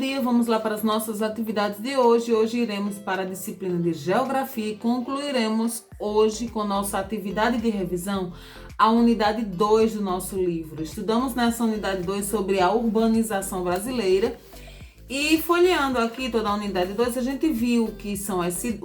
dia, vamos lá para as nossas atividades de hoje. Hoje iremos para a disciplina de Geografia e concluiremos hoje com nossa atividade de revisão a unidade 2 do nosso livro. Estudamos nessa unidade 2 sobre a urbanização brasileira e folheando aqui toda a unidade 2, a gente viu o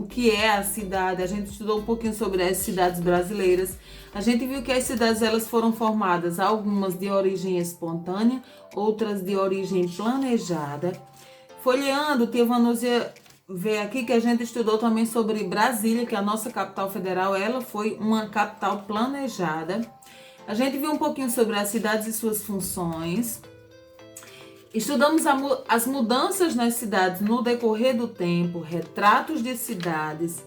que é a cidade, a gente estudou um pouquinho sobre as cidades brasileiras. A gente viu que as cidades elas foram formadas, algumas de origem espontânea, outras de origem planejada. Folheando, Tia Vanúzia vê aqui que a gente estudou também sobre Brasília, que é a nossa capital federal, ela foi uma capital planejada. A gente viu um pouquinho sobre as cidades e suas funções. Estudamos as mudanças nas cidades no decorrer do tempo, retratos de cidades.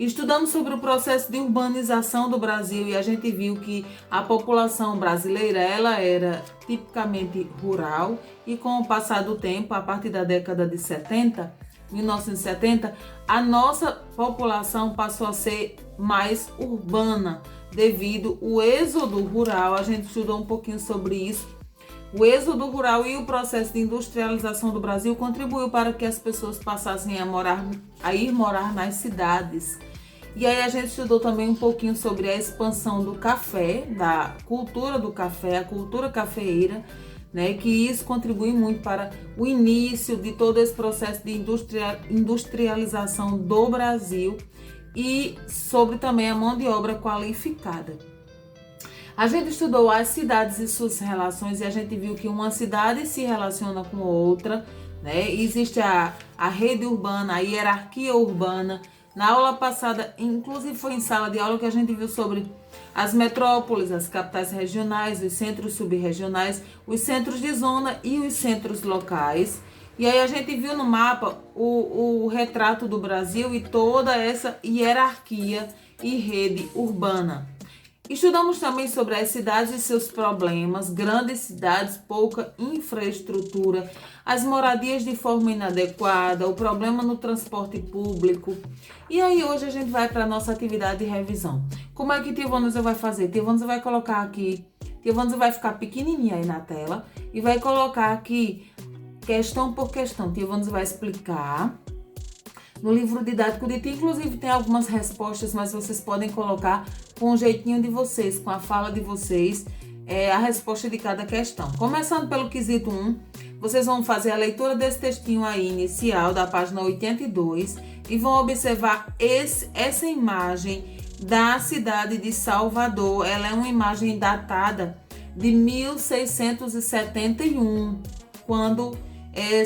Estudamos sobre o processo de urbanização do Brasil e a gente viu que a população brasileira ela era tipicamente rural e com o passar do tempo, a partir da década de 1970, a nossa população passou a ser mais urbana devido ao êxodo rural. A gente estudou um pouquinho sobre isso. O êxodo rural e o processo de industrialização do Brasil contribuiu para que as pessoas passassem a ir morar nas cidades. E aí a gente estudou também um pouquinho sobre a expansão do café, da cultura do café, a cultura cafeeira, né? Que isso contribui muito para o início de todo esse processo de industrialização do Brasil e sobre também a mão de obra qualificada. A gente estudou as cidades e suas relações e a gente viu que uma cidade se relaciona com outra, né? Existe a rede urbana, a hierarquia urbana. Na aula passada, inclusive foi em sala de aula que a gente viu sobre as metrópoles, as capitais regionais, os centros subregionais, os centros de zona e os centros locais. E aí a gente viu no mapa o retrato do Brasil e toda essa hierarquia e rede urbana. Estudamos também sobre as cidades e seus problemas, grandes cidades, pouca infraestrutura, as moradias de forma inadequada, o problema no transporte público. E aí hoje a gente vai para a nossa atividade de revisão. Como é que Tia Vanúzia vai fazer? Tia Vanúzia vai colocar aqui, Tia Vanúzia vai ficar pequenininha aí na tela e vai colocar aqui questão por questão. Tia Vanúzia vai explicar. No livro didático de Tia, inclusive, tem algumas respostas, mas vocês podem colocar com o jeitinho de vocês, com a fala de vocês, a resposta de cada questão. Começando pelo quesito 1, vocês vão fazer a leitura desse textinho aí inicial, da página 82, e vão observar essa imagem da cidade de Salvador. Ela é uma imagem datada de 1671, quando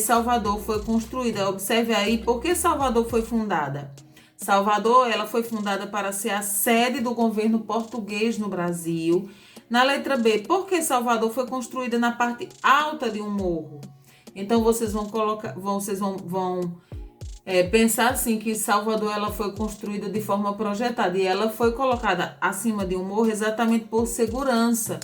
Salvador foi construída. Observe aí por que Salvador foi fundada. Salvador ela foi fundada para ser a sede do governo português no Brasil. Na letra B, por que Salvador foi construída na parte alta de um morro? Então vocês vão colocar, pensar assim que Salvador ela foi construída de forma projetada e ela foi colocada acima de um morro exatamente por segurança,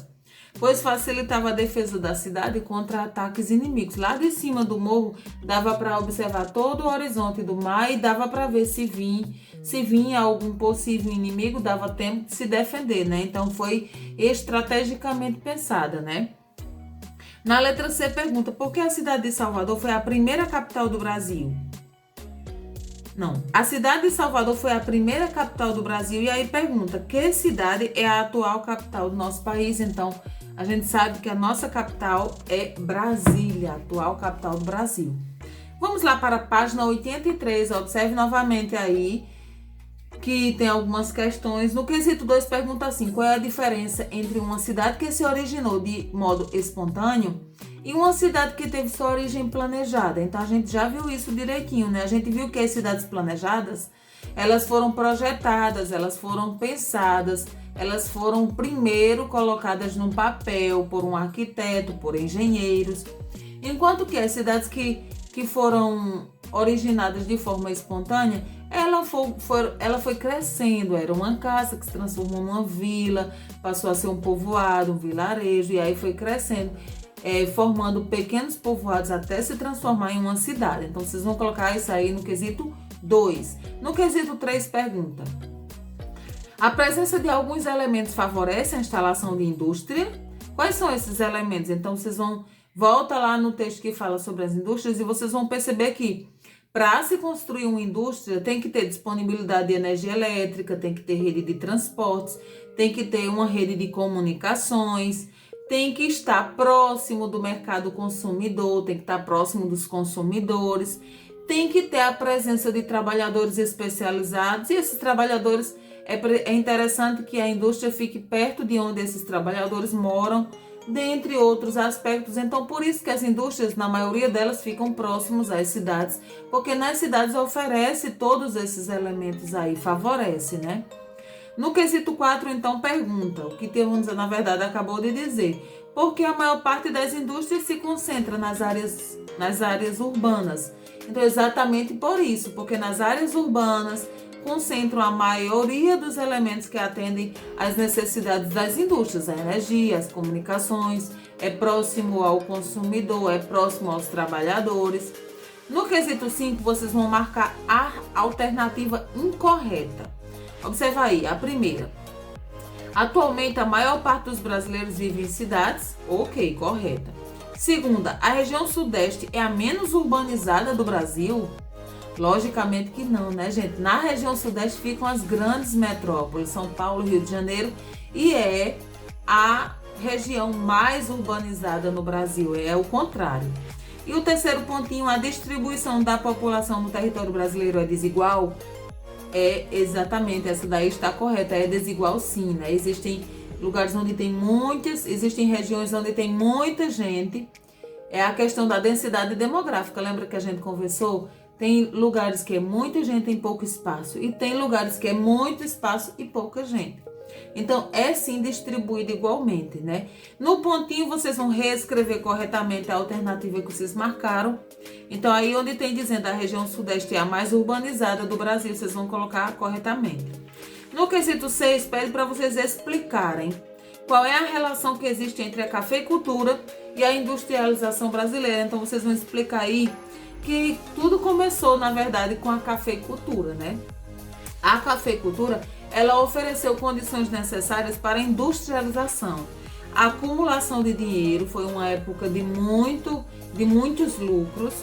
pois facilitava a defesa da cidade contra ataques inimigos. Lá de cima do morro dava para observar todo o horizonte do mar e dava para ver se vinha algum possível inimigo, dava tempo de se defender, né? Então foi estrategicamente pensada, né? Na letra C pergunta, por que a cidade de Salvador foi a primeira capital do Brasil? Não, a cidade de Salvador foi a primeira capital do Brasil e aí pergunta, que cidade é a atual capital do nosso país? Então, a gente sabe que a nossa capital é Brasília, a atual capital do Brasil. Vamos lá para a página 83, observe novamente aí que tem algumas questões. No quesito 2 pergunta assim, qual é a diferença entre uma cidade que se originou de modo espontâneo e uma cidade que teve sua origem planejada? Então a gente já viu isso direitinho, né? A gente viu que as cidades planejadas, elas foram projetadas, elas foram pensadas, elas foram primeiro colocadas num papel por um arquiteto, por engenheiros, enquanto que as cidades que foram originadas de forma espontânea, ela foi crescendo, era uma casa que se transformou numa vila, passou a ser um povoado, um vilarejo, e aí foi crescendo, formando pequenos povoados até se transformar em uma cidade. Então vocês vão colocar isso aí no quesito 2. No quesito 3 pergunta, a presença de alguns elementos favorece a instalação de indústria? Quais são esses elementos? Então vocês vão Volta lá no texto que fala sobre as indústrias e vocês vão perceber que para se construir uma indústria tem que ter disponibilidade de energia elétrica, tem que ter rede de transportes, tem que ter uma rede de comunicações, tem que estar próximo do mercado consumidor, tem que estar próximo dos consumidores, tem que ter a presença de trabalhadores especializados e esses trabalhadores é interessante que a indústria fique perto de onde esses trabalhadores moram, dentre outros aspectos. Então, por isso que as indústrias, na maioria delas, ficam próximos às cidades, porque nas cidades oferece todos esses elementos aí, favorece, né? No quesito 4, então, pergunta, o que temos, na verdade, acabou de dizer, porque a maior parte das indústrias se concentra nas áreas urbanas. Então, exatamente por isso, porque nas áreas urbanas concentram a maioria dos elementos que atendem às necessidades das indústrias, a energia, as comunicações, é próximo ao consumidor, é próximo aos trabalhadores. No quesito 5, vocês vão marcar a alternativa incorreta. Observa aí, a primeira. Atualmente, a maior parte dos brasileiros vive em cidades. Ok, correta. Segunda, a região sudeste é a menos urbanizada do Brasil? Logicamente que não, né, gente? Na região sudeste ficam as grandes metrópoles, São Paulo, Rio de Janeiro, e é a região mais urbanizada no Brasil, é o contrário. E o terceiro pontinho, a distribuição da população no território brasileiro é desigual? É exatamente, essa daí está correta, é desigual sim, né? Existem lugares onde tem existem regiões onde tem muita gente, é a questão da densidade demográfica, lembra que a gente conversou? Tem lugares que é muita gente em pouco espaço e tem lugares que é muito espaço e pouca gente. Então, é sim distribuído igualmente, né? No pontinho, vocês vão reescrever corretamente a alternativa que vocês marcaram. Então, aí onde tem dizendo a região sudeste é a mais urbanizada do Brasil, vocês vão colocar corretamente. No quesito 6, pede para vocês explicarem qual é a relação que existe entre a cafeicultura e a industrialização brasileira. Então, vocês vão explicar aí que tudo começou, na verdade, com a cafeicultura, né? A cafeicultura, ela ofereceu condições necessárias para a industrialização. A acumulação de dinheiro foi uma época de muitos lucros.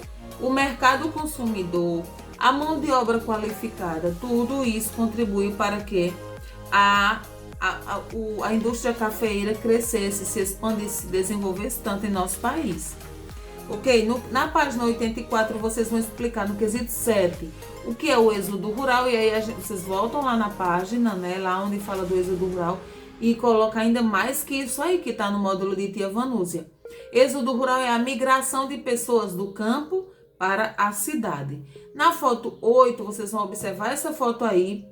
O mercado consumidor, a mão de obra qualificada, tudo isso contribuiu para que a indústria cafeeira crescesse, se expandisse, se desenvolvesse tanto em nosso país. Ok? Na página 84 vocês vão explicar no quesito 7 o que é o êxodo rural e aí vocês voltam lá na página, né, lá onde fala do êxodo rural e coloca ainda mais que isso aí que está no módulo de tia Vanúzia. Êxodo rural é a migração de pessoas do campo para a cidade. Na foto 8 vocês vão observar essa foto aí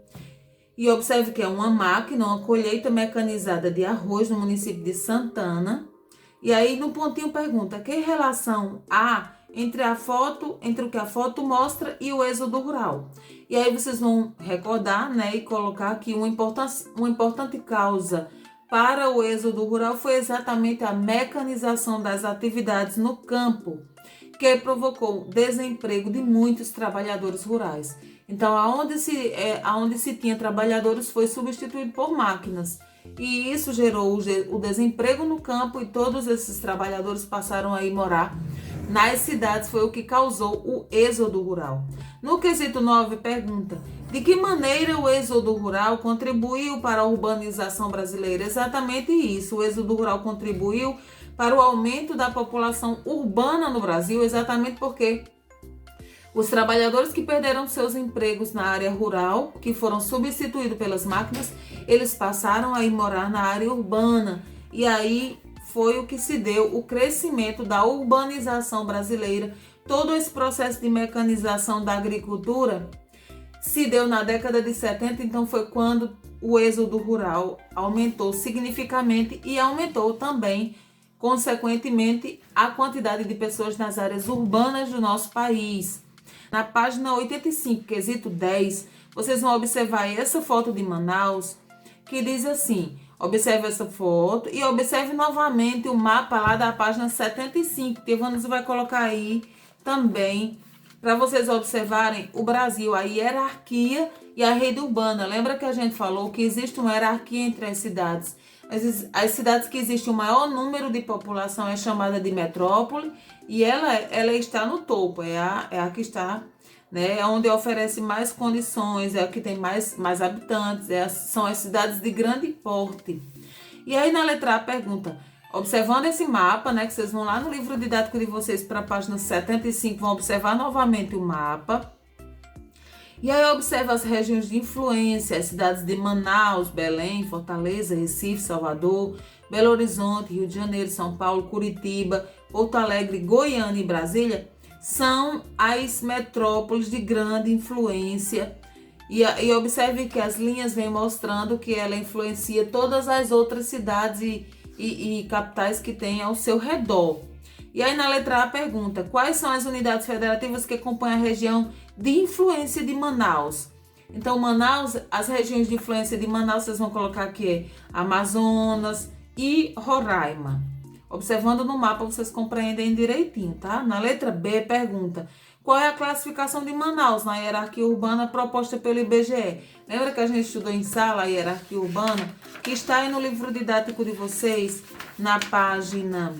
e observe que é uma máquina, uma colheita mecanizada de arroz no município de Santana. E aí no pontinho pergunta, que relação há entre o que a foto mostra e o êxodo rural? E aí vocês vão recordar, né, e colocar que uma importante causa para o êxodo rural foi exatamente a mecanização das atividades no campo, que provocou desemprego de muitos trabalhadores rurais. Então, aonde se tinha trabalhadores foi substituído por máquinas. E isso gerou o desemprego no campo e todos esses trabalhadores passaram a ir morar nas cidades, foi o que causou o êxodo rural. No quesito 9, pergunta, de que maneira o êxodo rural contribuiu para a urbanização brasileira? Exatamente isso, o êxodo rural contribuiu para o aumento da população urbana no Brasil, exatamente porque os trabalhadores que perderam seus empregos na área rural, que foram substituídos pelas máquinas, eles passaram a ir morar na área urbana. E aí foi o que se deu o crescimento da urbanização brasileira. Todo esse processo de mecanização da agricultura se deu na década de 70, então foi quando o êxodo rural aumentou significativamente e aumentou também, consequentemente, a quantidade de pessoas nas áreas urbanas do nosso país. Na página 85, quesito 10, vocês vão observar essa foto de Manaus, que diz assim, observe essa foto e observe novamente o mapa lá da página 75, que Vanessa vai colocar aí também, para vocês observarem o Brasil, a hierarquia e a rede urbana. Lembra que a gente falou que existe uma hierarquia entre as cidades? As cidades que existem o maior número de população é chamada de metrópole e ela está no topo, é a que está, né, é onde oferece mais condições, é a que tem mais habitantes, são as cidades de grande porte. E aí na letra A pergunta, observando esse mapa, né, que vocês vão lá no livro didático de vocês para a página 75, vão observar novamente o mapa. E aí observa as regiões de influência, as cidades de Manaus, Belém, Fortaleza, Recife, Salvador, Belo Horizonte, Rio de Janeiro, São Paulo, Curitiba, Porto Alegre, Goiânia e Brasília, são as metrópoles de grande influência. E observe que as linhas vêm mostrando que ela influencia todas as outras cidades e capitais que tem ao seu redor. E aí na letra A pergunta, quais são as unidades federativas que compõem a região de influência de Manaus? Então Manaus, as regiões de influência de Manaus, vocês vão colocar aqui Amazonas e Roraima. Observando no mapa, vocês compreendem direitinho, tá? Na letra B pergunta, qual é a classificação de Manaus na hierarquia urbana proposta pelo IBGE? Lembra que a gente estudou em sala a hierarquia urbana? Que está aí no livro didático de vocês, na página...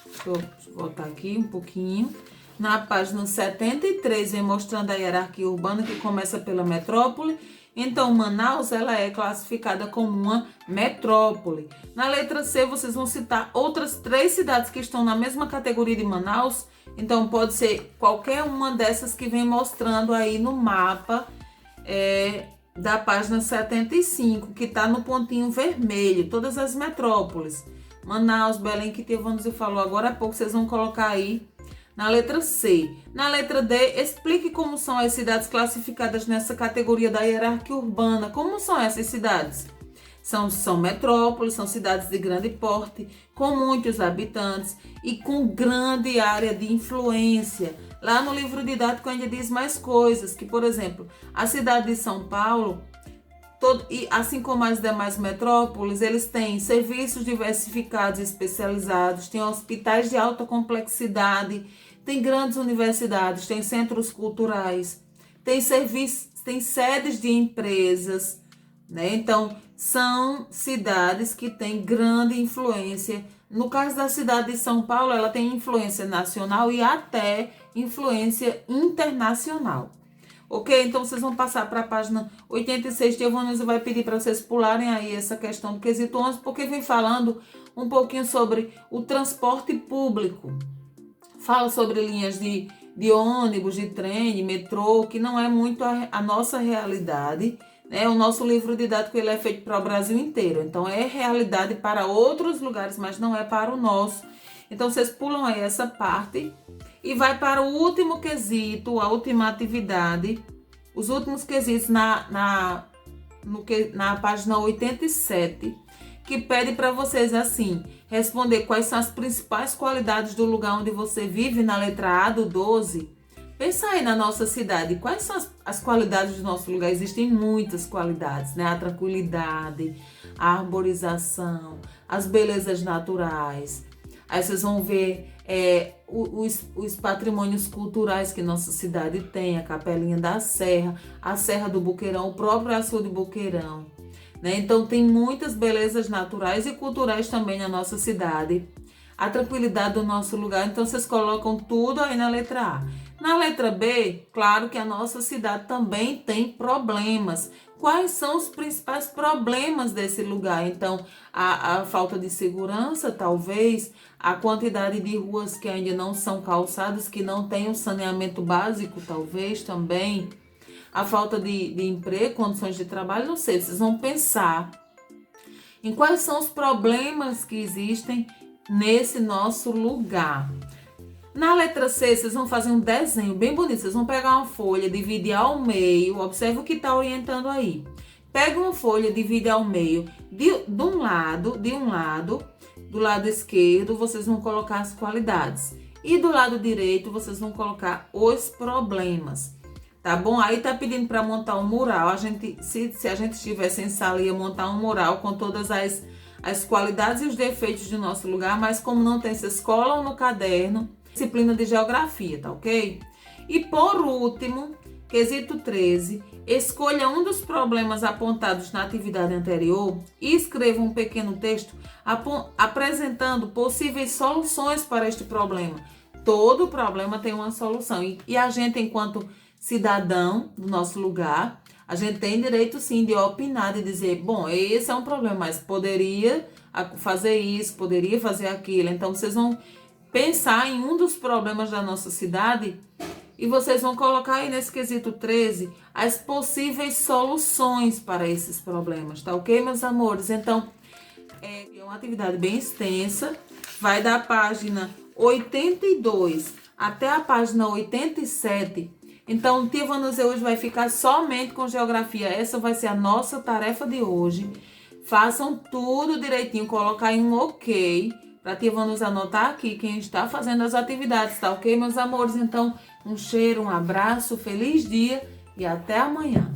Deixa eu voltar aqui um pouquinho. Na página 73, vem mostrando a hierarquia urbana que começa pela metrópole. Então, Manaus, ela é classificada como uma metrópole. Na letra C, vocês vão citar outras 3 cidades que estão na mesma categoria de Manaus. Então, pode ser qualquer uma dessas que vem mostrando aí no mapa da página 75, que está no pontinho vermelho, todas as metrópoles. Manaus, Belém, que Tivânia falou agora há pouco, vocês vão colocar aí na letra C. Na letra D, explique como são as cidades classificadas nessa categoria da hierarquia urbana. Como são essas cidades? São metrópoles, são cidades de grande porte, com muitos habitantes e com grande área de influência. Lá no livro didático ainda diz mais coisas, que, por exemplo, a cidade de São Paulo, e assim como as demais metrópoles, eles têm serviços diversificados e especializados, têm hospitais de alta complexidade, tem grandes universidades, tem centros culturais, tem sedes de empresas, né? Então, são cidades que têm grande influência. No caso da cidade de São Paulo, ela tem influência nacional e até influência internacional. Ok? Então, vocês vão passar para a página 86. Tivânia vai pedir para vocês pularem aí essa questão do quesito 11, porque vem falando um pouquinho sobre o transporte público. Fala sobre linhas de ônibus, de trem, de metrô, que não é muito a nossa realidade, né? O nosso livro didático ele é feito para o Brasil inteiro. Então, é realidade para outros lugares, mas não é para o nosso. Então, vocês pulam aí essa parte e vai para o último quesito, a última atividade, os últimos quesitos na página 87, que pede para vocês assim, responder quais são as principais qualidades do lugar onde você vive, na letra A do 12. Pensa aí na nossa cidade, quais são as qualidades do nosso lugar? Existem muitas qualidades, né? A tranquilidade, a arborização, as belezas naturais. Aí vocês vão ver os patrimônios culturais que nossa cidade tem, a Capelinha da Serra, a Serra do Boqueirão, o próprio Açude Boqueirão, né? Então tem muitas belezas naturais e culturais também na nossa cidade. A tranquilidade do nosso lugar, então vocês colocam tudo aí na letra A. Na letra B, claro que a nossa cidade também tem problemas. Quais são os principais problemas desse lugar? Então, a falta de segurança, talvez, a quantidade de ruas que ainda não são calçadas, que não tem o saneamento básico, talvez, também. A falta de emprego, condições de trabalho, não sei. Vocês vão pensar em quais são os problemas que existem nesse nosso lugar. Na letra C, vocês vão fazer um desenho bem bonito. Vocês vão pegar uma folha, dividir ao meio. Observe o que está orientando aí. Pega uma folha, divide ao meio. Do lado esquerdo, vocês vão colocar as qualidades. E do lado direito, vocês vão colocar os problemas. Tá bom? Aí tá pedindo para montar um mural. Se a gente estivesse em sala, ia montar um mural com todas as qualidades e os defeitos do nosso lugar. Mas como não tem, vocês colam no caderno. Disciplina de geografia, tá ok? E por último, Quesito 13. Escolha um dos problemas apontados na atividade anterior e escreva um pequeno texto apresentando possíveis soluções para este problema. Todo problema tem uma solução. E a gente, enquanto cidadão do nosso lugar, a gente tem direito sim de opinar, de dizer, bom, esse é um problema, mas poderia fazer isso, poderia fazer aquilo. Então, vocês vão pensar em um dos problemas da nossa cidade e vocês vão colocar aí nesse quesito 13 as possíveis soluções para esses problemas, tá ok, meus amores? Então, é uma atividade bem extensa, vai da página 82 até a página 87. Então, Tia Vanusa hoje vai ficar somente com geografia. Essa vai ser a nossa tarefa de hoje. Façam tudo direitinho, colocar aí um ok para Tia Vanusa anotar aqui quem está fazendo as atividades, tá ok, meus amores? Então, um cheiro, um abraço, feliz dia e até amanhã.